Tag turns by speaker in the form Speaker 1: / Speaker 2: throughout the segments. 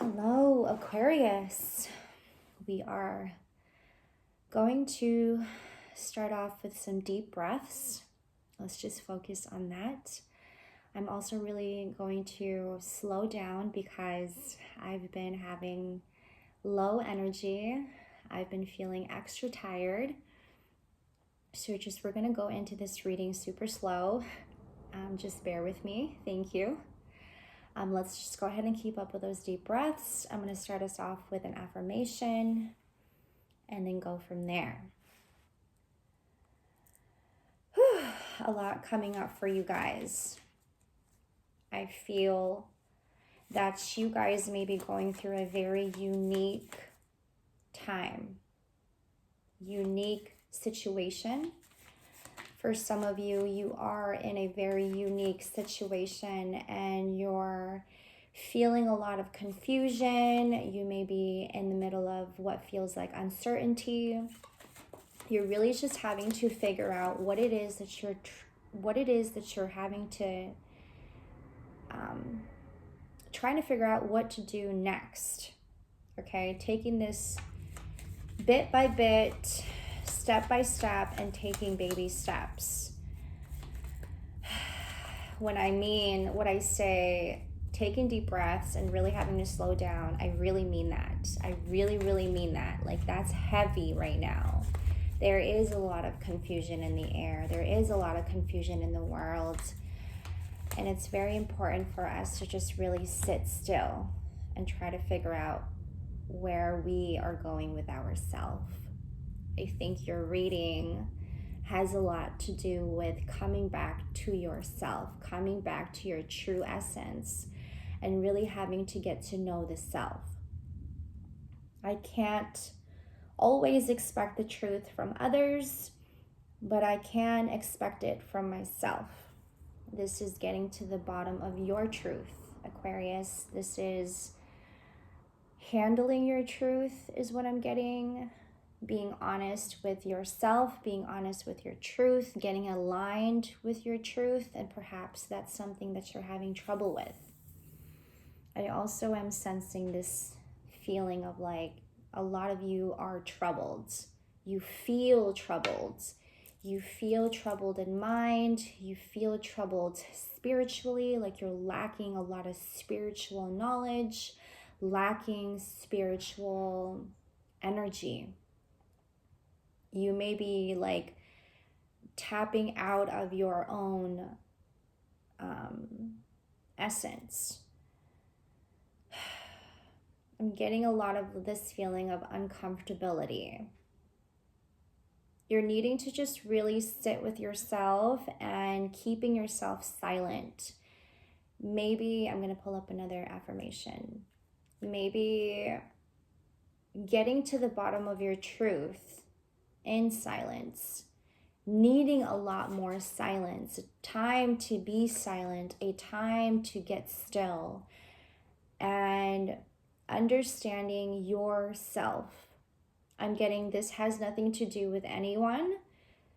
Speaker 1: Hello, Aquarius. We are going to start off with some deep breaths. Let's just focus on that. I'm also really going to slow down because I've been having low energy. I've been feeling extra tired. So we're going to go into this reading super slow. Just bear with me. Thank you. Let's just go ahead and keep up with those deep breaths. I'm going to start us off with an affirmation and then go from there. Whew, a lot coming up for you guys. I feel that you guys may be going through a very unique time, unique situation. For some of you, you are in a very unique situation and you're feeling a lot of confusion. You may be in the middle of what feels like uncertainty. You're really just having to figure out what it is that you're having to trying to figure out what to do next. Okay, taking this bit by bit, step by step, and taking baby steps. What I say, taking deep breaths and really having to slow down, I really mean that. I really, really mean that. Like, that's heavy right now. There is a lot of confusion in the air. There is a lot of confusion in the world. And it's very important for us to just really sit still and try to figure out where we are going with ourselves. I think your reading has a lot to do with coming back to yourself, coming back to your true essence, and really having to get to know the self. I can't always expect the truth from others, but I can expect it from myself. This is getting to the bottom of your truth, Aquarius. This is handling your truth is what I'm getting. Being honest with yourself, being honest with your truth, getting aligned with your truth, and perhaps that's something that you're having trouble with. I also am sensing this feeling of like a lot of you are troubled. You feel troubled. You feel troubled in mind. You feel troubled spiritually, like you're lacking a lot of spiritual knowledge, lacking spiritual energy. You may be like tapping out of your own essence. I'm getting a lot of this feeling of uncomfortability. You're needing to just really sit with yourself and keeping yourself silent. Maybe, I'm going to pull up another affirmation. Maybe getting to the bottom of your truth in silence, needing a lot more silence, time to be silent, a time to get still, and understanding yourself. I'm getting this has nothing to do with anyone,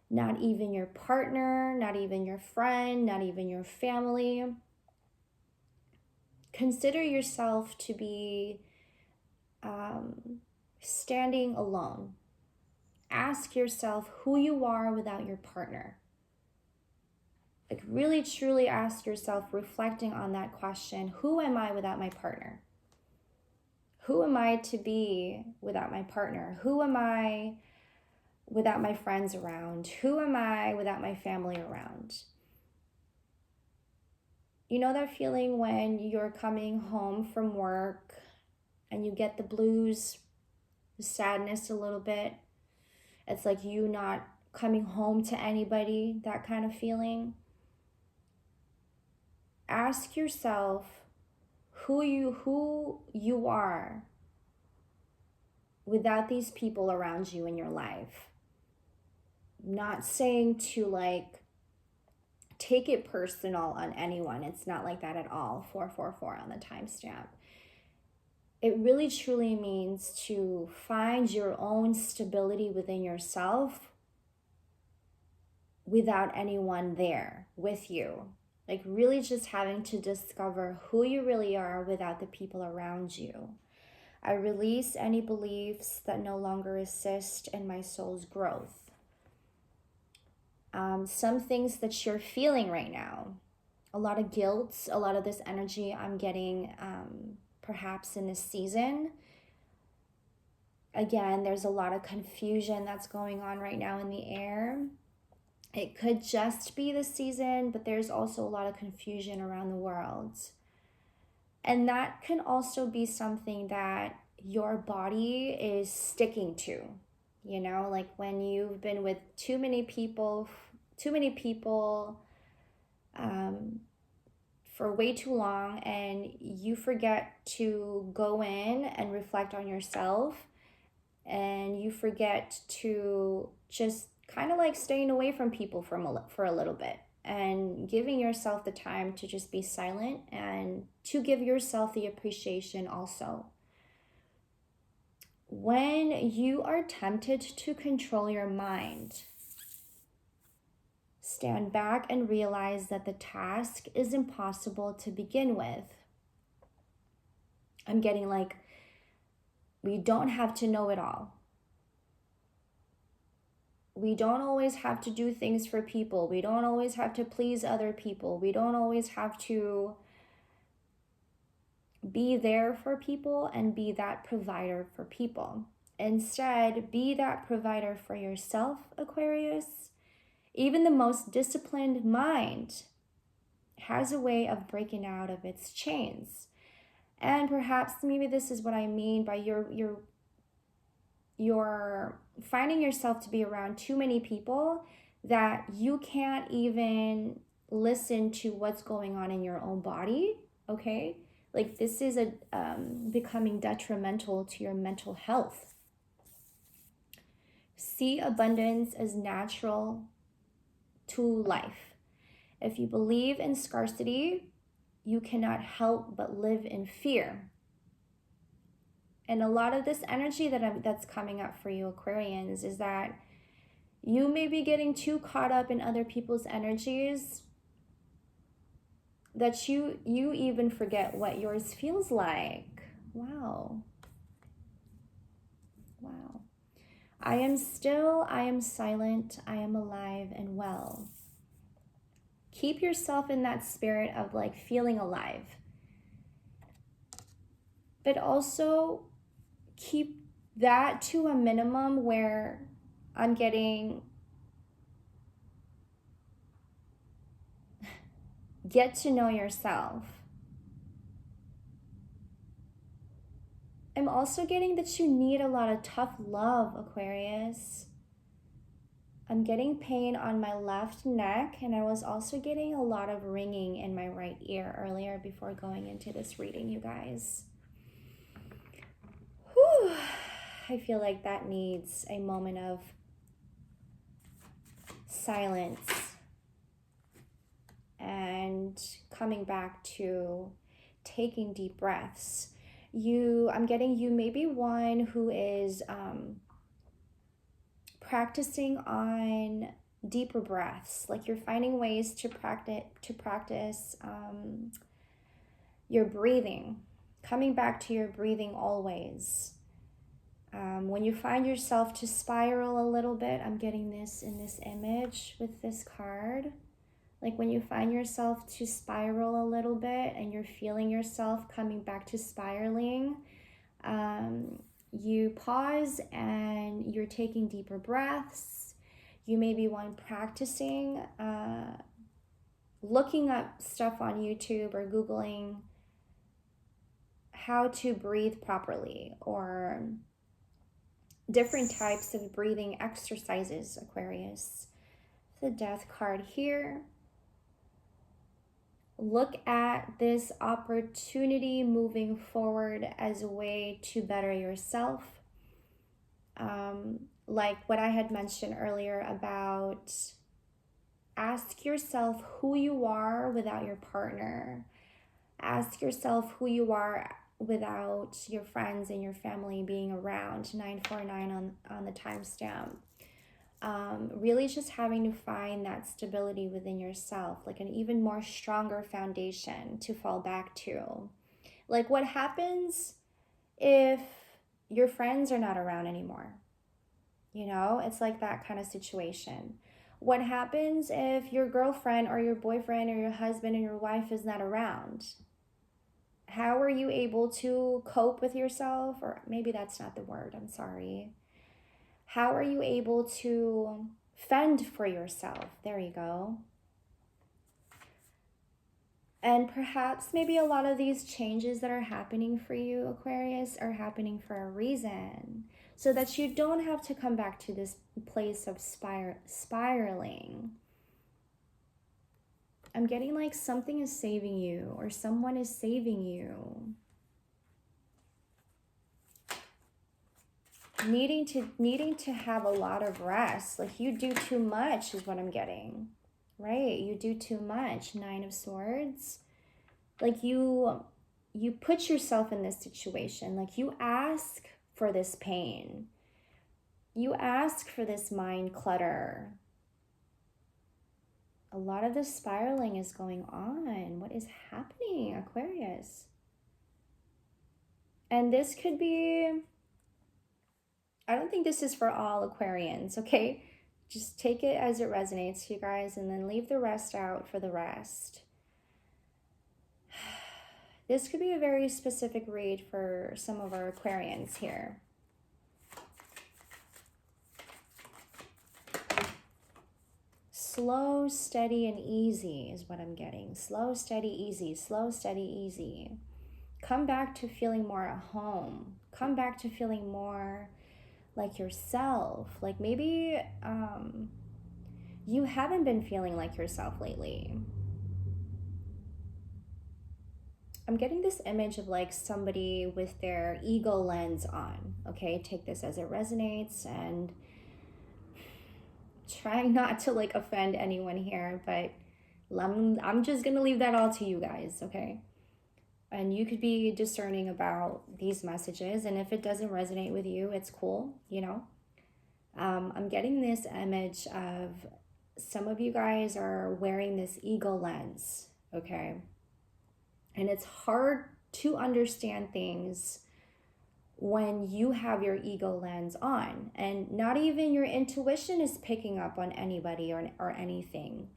Speaker 1: not even your partner, not even your friend, not even your family. Consider yourself to be standing alone. Ask yourself who you are without your partner. Like, really truly ask yourself, reflecting on that question, who am I without my partner? Who am I to be without my partner? Who am I without my friends around? Who am I without my family around? You know that feeling when you're coming home from work and you get the blues, the sadness a little bit? It's like you not coming home to anybody, that kind of feeling. Ask yourself who you are without these people around you in your life. Not saying to like take it personal on anyone. It's not like that at all. 444 on the timestamp. It really truly means to find your own stability within yourself without anyone there with you. Like really just having to discover who you really are without the people around you. I release any beliefs that no longer assist in my soul's growth. Some things that you're feeling right now, a lot of guilt, a lot of this energy I'm getting perhaps in this season. Again, there's a lot of confusion that's going on right now in the air. It could just be this season, but there's also a lot of confusion around the world. And that can also be something that your body is sticking to, you know, like when you've been with too many people for way too long, and you forget to go in and reflect on yourself, and you forget to just kind of like staying away from people for a little bit and giving yourself the time to just be silent and to give yourself the appreciation also. When you are tempted to control your mind, stand back and realize that the task is impossible to begin with. I'm getting like, we don't have to know it all. We don't always have to do things for people. We don't always have to please other people. We don't always have to be there for people and be that provider for people. Instead, be that provider for yourself, Aquarius. Even the most disciplined mind has a way of breaking out of its chains. And perhaps maybe this is what I mean by you're finding yourself to be around too many people that you can't even listen to what's going on in your own body, okay? Like this is becoming detrimental to your mental health. See abundance as natural to life. If you believe in scarcity, you cannot help but live in fear. And a lot of this energy that's coming up for you, Aquarians, is that you may be getting too caught up in other people's energies that you even forget what yours feels like. Wow. Wow. I am still, I am silent, I am alive and well. Keep yourself in that spirit of like feeling alive. But also keep that to a minimum where I'm getting get to know yourself. I'm also getting that you need a lot of tough love, Aquarius. I'm getting pain on my left neck, and I was also getting a lot of ringing in my right ear earlier before going into this reading, you guys. Whew. I feel like that needs a moment of silence and coming back to taking deep breaths. I'm getting you maybe one who is practicing on deeper breaths, like you're finding ways to practice your breathing, coming back to your breathing always. When you find yourself to spiral a little bit, I'm getting this in this image with this card. Like when you find yourself to spiral a little bit and you're feeling yourself coming back to spiraling, you pause and you're taking deeper breaths. You may be one practicing, looking up stuff on YouTube or Googling how to breathe properly or different types of breathing exercises, Aquarius. The Death card here. Look at this opportunity moving forward as a way to better yourself. Like what I had mentioned earlier about ask yourself who you are without your partner. Ask yourself who you are without your friends and your family being around. 949 on the timestamp. really just having to find that stability within yourself, like an even more stronger foundation to fall back to. Like, what happens if your friends are not around anymore? You know, it's like that kind of situation. What happens if your girlfriend or your boyfriend or your husband or your wife is not around? How are you able to cope with yourself? Or maybe that's not the word, I'm sorry. How are you able to fend for yourself? There you go. And perhaps maybe a lot of these changes that are happening for you, Aquarius, are happening for a reason, so that you don't have to come back to this place of spiraling. I'm getting like something is saving you, or someone is saving you. Needing to have a lot of rest. Like, you do too much is what I'm getting. Right? You do too much. 9 of Swords. Like, you put yourself in this situation. Like, you ask for this pain. You ask for this mind clutter. A lot of this spiraling is going on. What is happening, Aquarius? And this could be, I don't think this is for all Aquarians, okay? Just take it as it resonates, you guys, and then leave the rest out for the rest. This could be a very specific read for some of our Aquarians here. Slow, steady, and easy is what I'm getting. Slow, steady, easy. Slow, steady, easy. Come back to feeling more at home. Come back to feeling more like yourself. Like, maybe you haven't been feeling like yourself lately. I'm getting this image of like somebody with their ego lens on. Okay, take this as it resonates, and trying not to like offend anyone here, but I'm just gonna leave that all to you guys, okay? And you could be discerning about these messages, and if it doesn't resonate with you, it's cool, you know? I'm getting this image of some of you guys are wearing this ego lens, okay? And it's hard to understand things when you have your ego lens on, and not even your intuition is picking up on anybody or anything.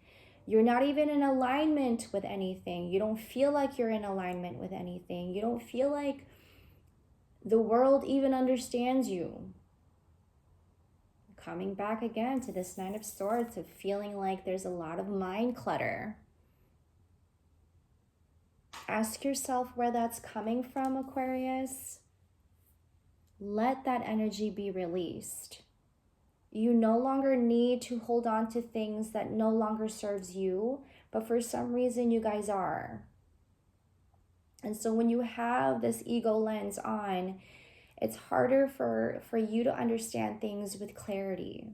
Speaker 1: You're not even in alignment with anything. You don't feel like you're in alignment with anything. You don't feel like the world even understands you. Coming back again to this 9 of Swords, of feeling like there's a lot of mind clutter. Ask yourself where that's coming from, Aquarius. Let that energy be released. You no longer need to hold on to things that no longer serves you, but for some reason you guys are. And so when you have this ego lens on, it's harder for you to understand things with clarity.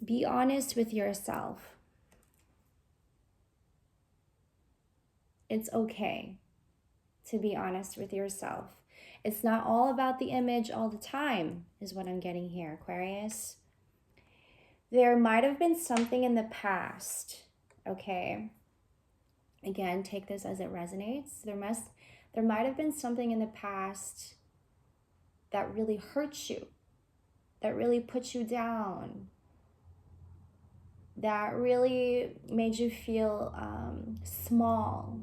Speaker 1: Be honest with yourself. It's okay to be honest with yourself. It's not all about the image all the time, is what I'm getting here, Aquarius. There might have been something in the past, okay? Again, take this as it resonates. There might have been something in the past that really hurt you, that really put you down, that really made you feel small.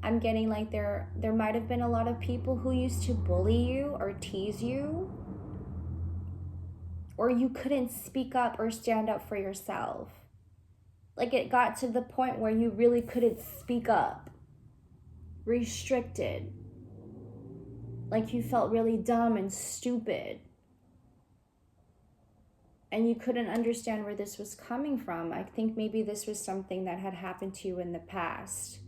Speaker 1: I'm getting like there might have been a lot of people who used to bully you or tease you, or you couldn't speak up or stand up for yourself. Like, it got to the point where you really couldn't speak up, restricted, like you felt really dumb and stupid, and you couldn't understand where this was coming from. I think maybe this was something that had happened to you in the past.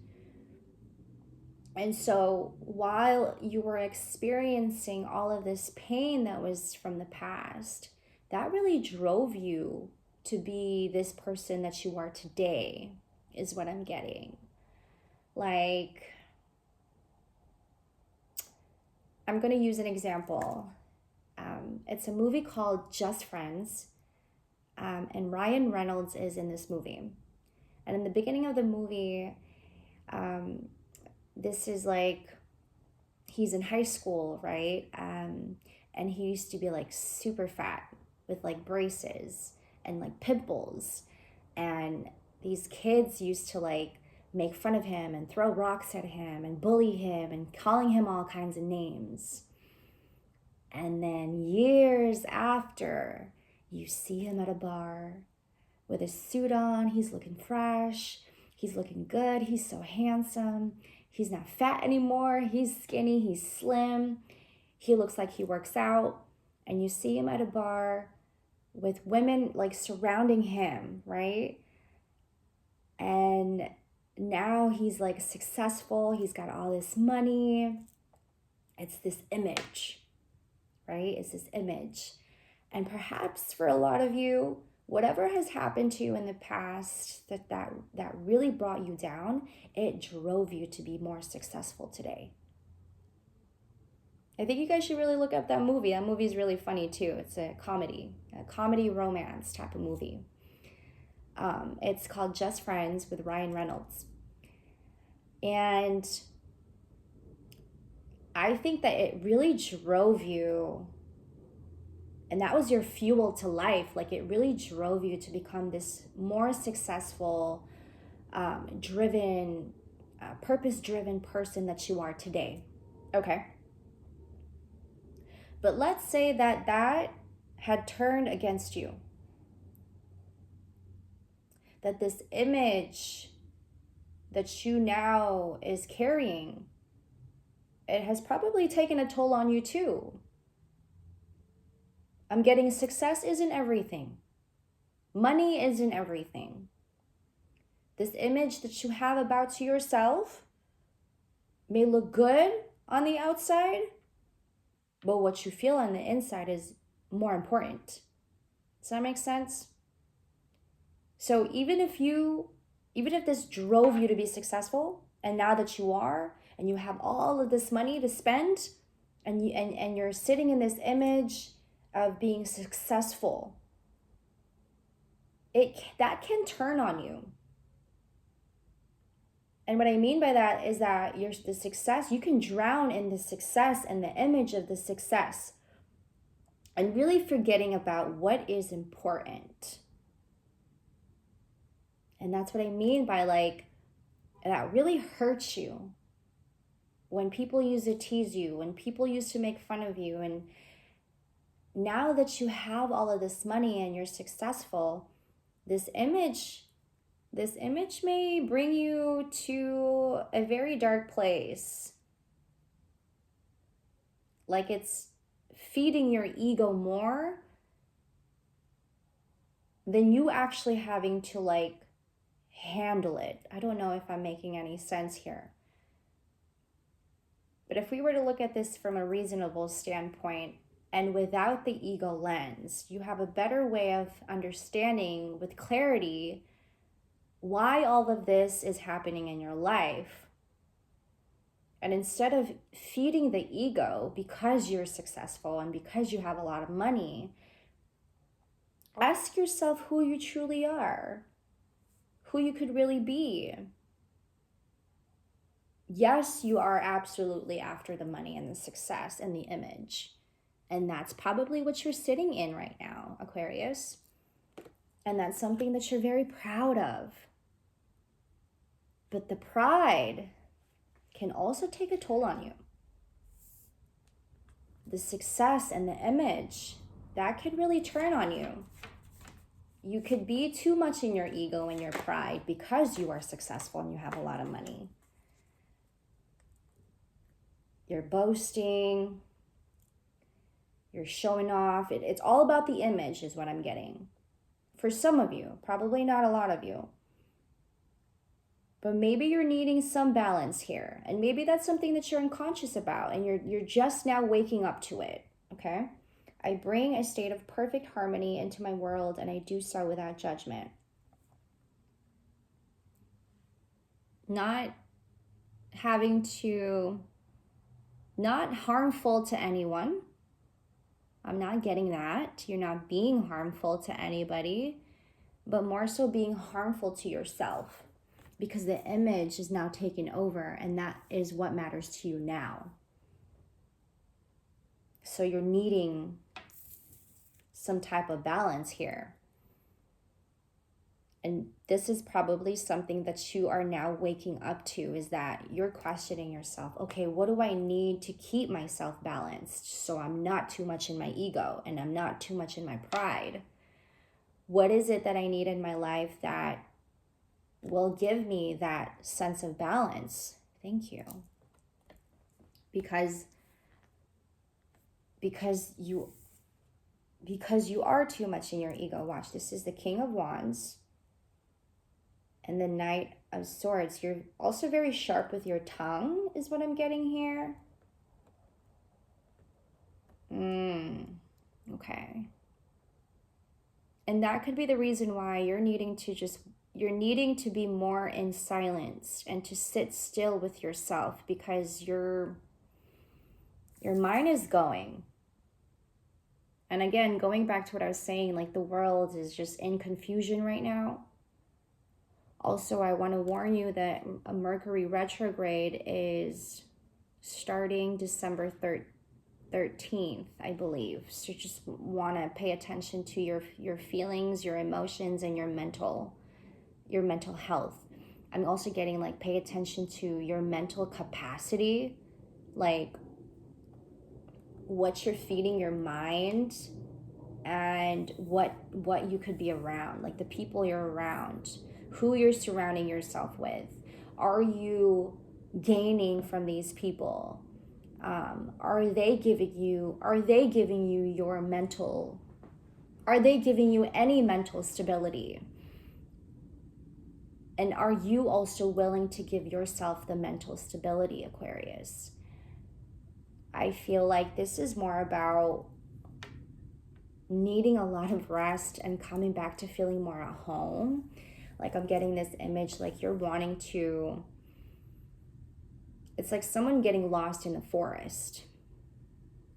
Speaker 1: And so while you were experiencing all of this pain that was from the past, that really drove you to be this person that you are today, is what I'm getting. Like, I'm going to use an example. It's a movie called Just Friends, and Ryan Reynolds is in this movie. And in the beginning of the movie, this is like, he's in high school, right? And he used to be like super fat with like braces and like pimples. And these kids used to like make fun of him and throw rocks at him and bully him and calling him all kinds of names. And then years after, you see him at a bar with a suit on. He's looking fresh. He's looking good. He's so handsome. He's not fat anymore. He's skinny. He's slim. He looks like he works out. And you see him at a bar with women like surrounding him, right? And now he's like successful. He's got all this money. It's this image, right? It's this image. And perhaps for a lot of you, whatever has happened to you in the past that really brought you down, it drove you to be more successful today. I think you guys should really look up that movie. That movie is really funny too. It's a comedy romance type of movie. It's called Just Friends with Ryan Reynolds. And I think that it really drove you, and that was your fuel to life. Like, it really drove you to become this more successful, driven, purpose-driven person that you are today. Okay? But let's say that had turned against you. That this image that you now is carrying, it has probably taken a toll on you too. I'm getting success isn't everything. Money isn't everything. This image that you have about yourself may look good on the outside, but what you feel on the inside is more important. Does that make sense? So even if this drove you to be successful, and now that you are, and you have all of this money to spend, and you're sitting in this image of being successful, that can turn on you. And what I mean by that is that the success, you can drown in the success and the image of the success, and really forgetting about what is important. And that's what I mean by like, that really hurts you. When people used to tease you, when people used to make fun of you, and now that you have all of this money and you're successful, this image may bring you to a very dark place. Like, it's feeding your ego more than you actually having to like handle it. I don't know if I'm making any sense here. But if we were to look at this from a reasonable standpoint and without the ego lens, you have a better way of understanding with clarity why all of this is happening in your life. And instead of feeding the ego because you're successful and because you have a lot of money, ask yourself who you truly are, who you could really be. Yes, you are absolutely after the money and the success and the image. And that's probably what you're sitting in right now, Aquarius. And that's something that you're very proud of. But the pride can also take a toll on you. The success and the image, that could really turn on you. You could be too much in your ego and your pride because you are successful and you have a lot of money. You're boasting. You're showing off. It's all about the image is what I'm getting. For some of you, probably not a lot of you. But maybe you're needing some balance here. And maybe that's something that you're unconscious about and you're just now waking up to it, okay? I bring a state of perfect harmony into my world, and I do so without judgment. Not harmful to anyone. I'm not getting that. You're not being harmful to anybody, but more so being harmful to yourself, because the image is now taken over, and that is what matters to you now. So you're needing some type of balance here. And this is probably something that you are now waking up to, is that you're questioning yourself. Okay, what do I need to keep myself balanced so I'm not too much in my ego and I'm not too much in my pride? What is it that I need in my life that will give me that sense of balance? Thank you. Because you are too much in your ego. Watch, this is the King of Wands and the Knight of Swords. You're also very sharp with your tongue, is what I'm getting here. Okay. And that could be the reason why you're needing to be more in silence and to sit still with yourself, because your mind is going. And again, going back to what I was saying, like the world is just in confusion right now. Also, I want to warn you that a Mercury retrograde is starting December 13th, I believe. So just want to pay attention to your feelings, your emotions, and your mental health. I'm also getting like, pay attention to your mental capacity, like what you're feeding your mind and what you could be around, like the people you're around, who you're surrounding yourself with. Are you gaining from these people? Are they giving you any mental stability? And are you also willing to give yourself the mental stability, Aquarius? I feel like this is more about needing a lot of rest and coming back to feeling more at home. Like I'm getting this image, like you're wanting to, it's like someone getting lost in a forest.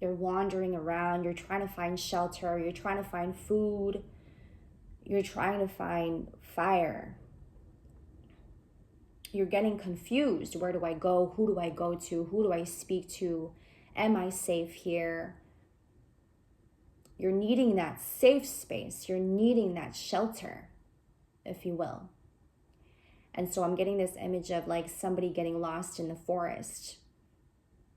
Speaker 1: You're wandering around, you're trying to find shelter, you're trying to find food, you're trying to find fire. You're getting confused. Where do I go? Who do I go to? Who do I speak to? Am I safe here? You're needing that safe space. You're needing that shelter, if you will. And so I'm getting this image of like somebody getting lost in the forest.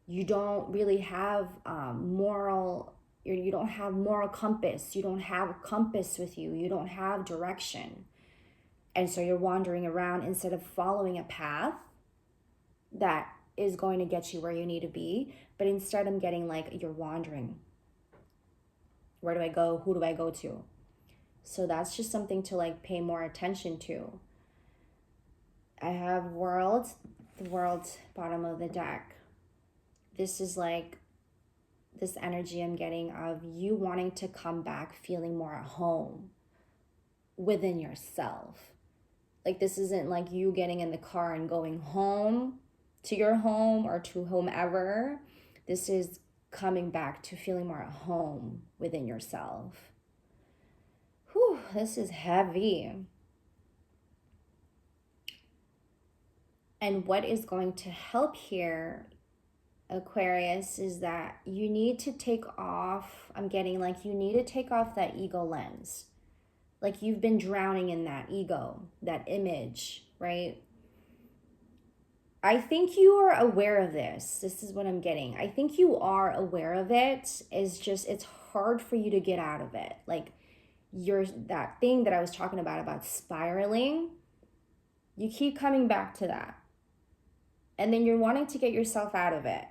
Speaker 1: You don't really have you don't have moral compass. You don't have a compass with you. You don't have direction. And so you're wandering around instead of following a path that is going to get you where you need to be. But instead I'm getting like you're wandering. Where do I go? Who do I go to? So that's just something to like pay more attention to. I have the world bottom of the deck. This is like this energy I'm getting of you wanting to come back feeling more at home within yourself. Like this isn't like you getting in the car and going home to your home or to whomever. This is coming back to feeling more at home within yourself. Whew, this is heavy. And what is going to help here, Aquarius, is that you need to take off, I'm getting like you need to take off that ego lens. Like you've been drowning in that ego, that image, right? I think you are aware of this. This is what I'm getting. I think you are aware of it. It's just, it's hard for you to get out of it. Like that thing that I was talking about spiraling, you keep coming back to that. And then you're wanting to get yourself out of it.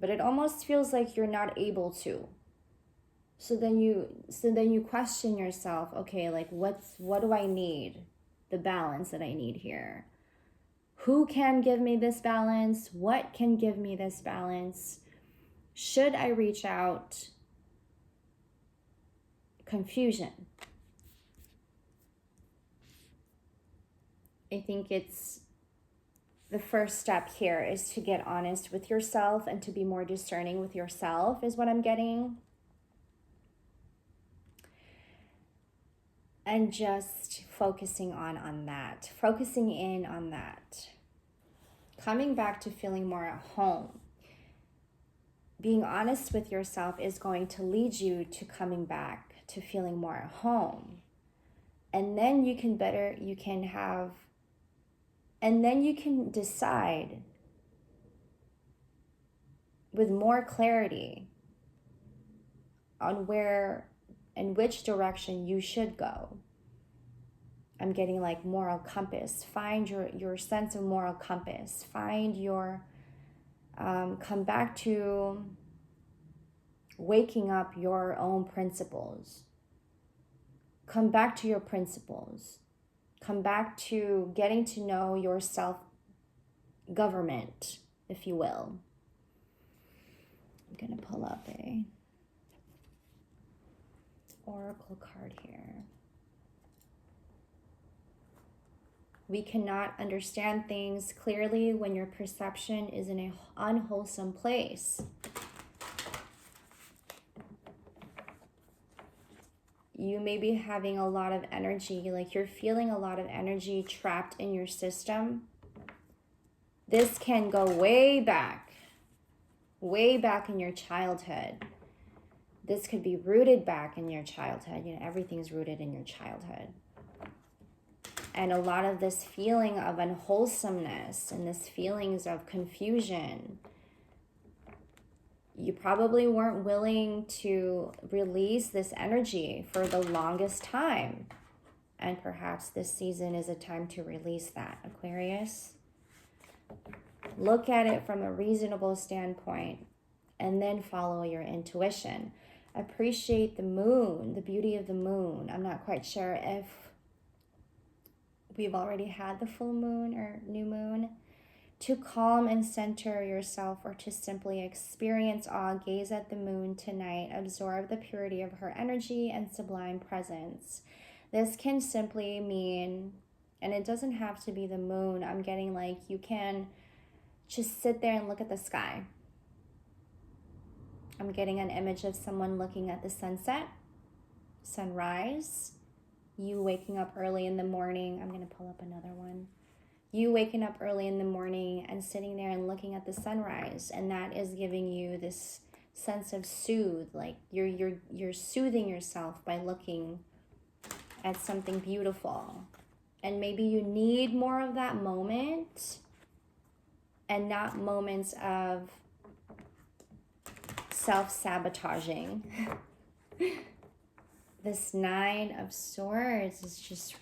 Speaker 1: But it almost feels like you're not able to. So then you question yourself, okay, like what do I need? The balance that I need here. Who can give me this balance? What can give me this balance? Should I reach out? Confusion. I think it's the first step here is to get honest with yourself and to be more discerning with yourself is what I'm getting. and just focusing on that, focusing in on that, coming back to feeling more at home. Being honest with yourself is going to lead you to coming back to feeling more at home. And then you can decide with more clarity on where and which direction you should go. I'm getting like moral compass. Find your sense of moral compass. Find your, come back to waking up your own principles. Come back to your principles. Come back to getting to know your self-government, if you will. I'm going to pull up a oracle card here. We cannot understand things clearly when your perception is in an unwholesome place. You may be having a lot of energy, like you're feeling a lot of energy trapped in your system. This can go way back in your childhood. This could be rooted back in your childhood. You know, everything's rooted in your childhood. And a lot of this feeling of unwholesomeness and this feelings of confusion, you probably weren't willing to release this energy for the longest time. And perhaps this season is a time to release that, Aquarius. Look at it from a reasonable standpoint and then follow your intuition. Appreciate the moon, the beauty of the moon. I'm not quite sure if we've already had the full moon or new moon. To calm and center yourself, or to simply experience awe, gaze at the moon tonight, absorb the purity of her energy and sublime presence. This can simply mean, and it doesn't have to be the moon, I'm getting like you can just sit there and look at the sky. I'm getting an image of someone looking at the sunset, sunrise, you waking up early in the morning. I'm going to pull up another one. You waking up early in the morning and sitting there and looking at the sunrise, and that is giving you this sense of soothe, like you're soothing yourself by looking at something beautiful. And maybe you need more of that moment and not moments of self-sabotaging. This Nine of Swords is just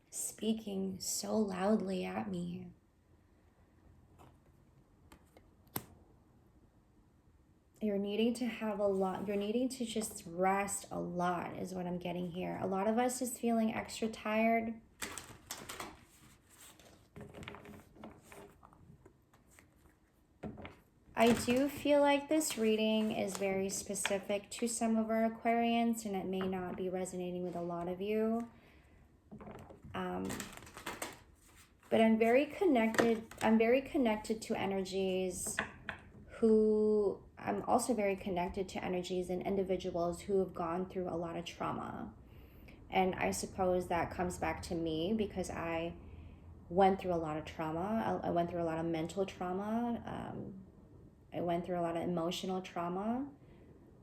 Speaker 1: speaking so loudly at me. You're needing to have a lot, you're needing to just rest a lot is what I'm getting here. A lot of us is feeling extra tired. I do feel like this reading is very specific to some of our Aquarians, and it may not be resonating with a lot of you. But I'm very connected to energies who, I'm also very connected to energies and individuals who have gone through a lot of trauma. And I suppose that comes back to me because I went through a lot of trauma. I went through a lot of mental trauma. I went through a lot of emotional trauma.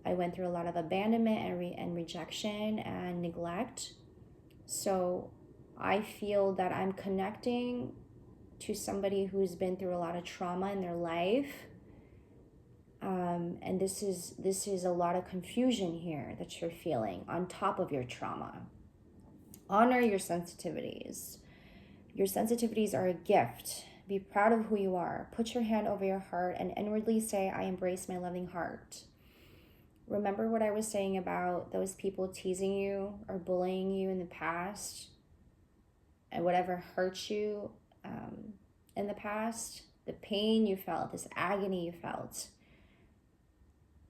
Speaker 1: I went through a lot of abandonment and rejection and neglect. So I feel that I'm connecting to somebody who's been through a lot of trauma in their life. And this is a lot of confusion here that you're feeling on top of your trauma. Honor your sensitivities. Your sensitivities are a gift. Be proud of who you are. Put your hand over your heart and inwardly say, I embrace my loving heart. Remember what I was saying about those people teasing you or bullying you in the past, and whatever hurt you in the past, the pain you felt, this agony you felt,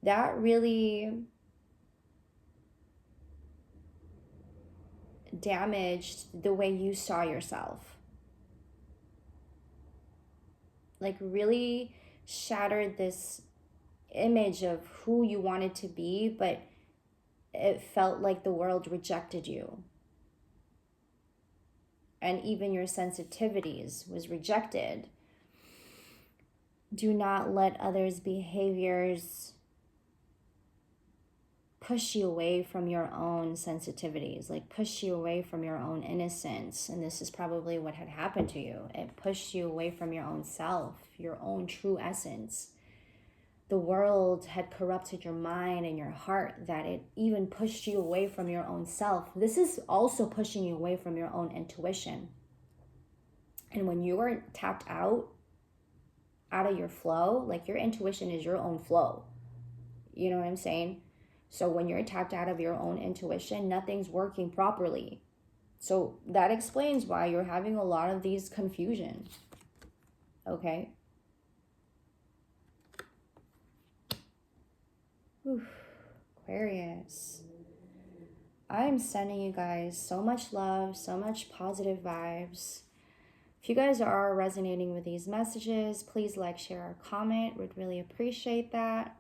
Speaker 1: that really damaged the way you saw yourself. Like really shattered this image of who you wanted to be, but it felt like the world rejected you. And even your sensitivities was rejected. Do not let others' behaviors push you away from your own sensitivities, like push you away from your own innocence. And this is probably what had happened to you. It pushed you away from your own self, your own true essence. The world had corrupted your mind and your heart, that it even pushed you away from your own self. This is also pushing you away from your own intuition. And when you are tapped out of your flow, like your intuition is your own flow. You know what I'm saying? So when you're tapped out of your own intuition, nothing's working properly. So that explains why you're having a lot of these confusion. Okay? Whew. Aquarius. I'm sending you guys so much love, so much positive vibes. If you guys are resonating with these messages, please like, share, or comment. Would really appreciate that.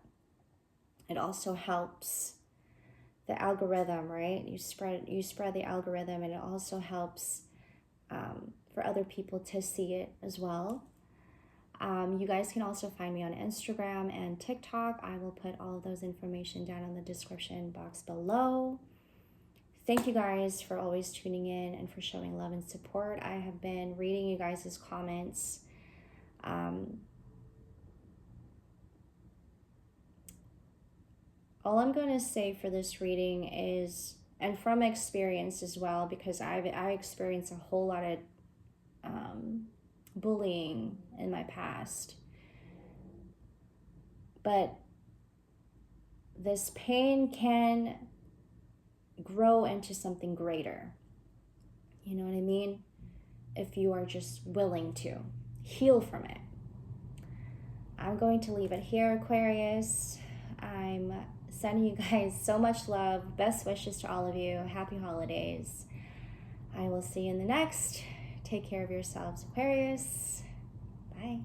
Speaker 1: It also helps the algorithm, right? You spread the algorithm, and it also helps for other people to see it as well. You guys can also find me on Instagram and TikTok. I will put all of those information down in the description box below. Thank you guys for always tuning in and for showing love and support. I have been reading you guys' comments. All I'm going to say for this reading is, and from experience as well, because I experienced a whole lot of bullying in my past. But this pain can grow into something greater. You know what I mean? If you are just willing to heal from it. I'm going to leave it here, Aquarius. I'm sending you guys so much love. Best wishes to all of you. Happy holidays. I will see you in the next. Take care of yourselves, Aquarius. Bye.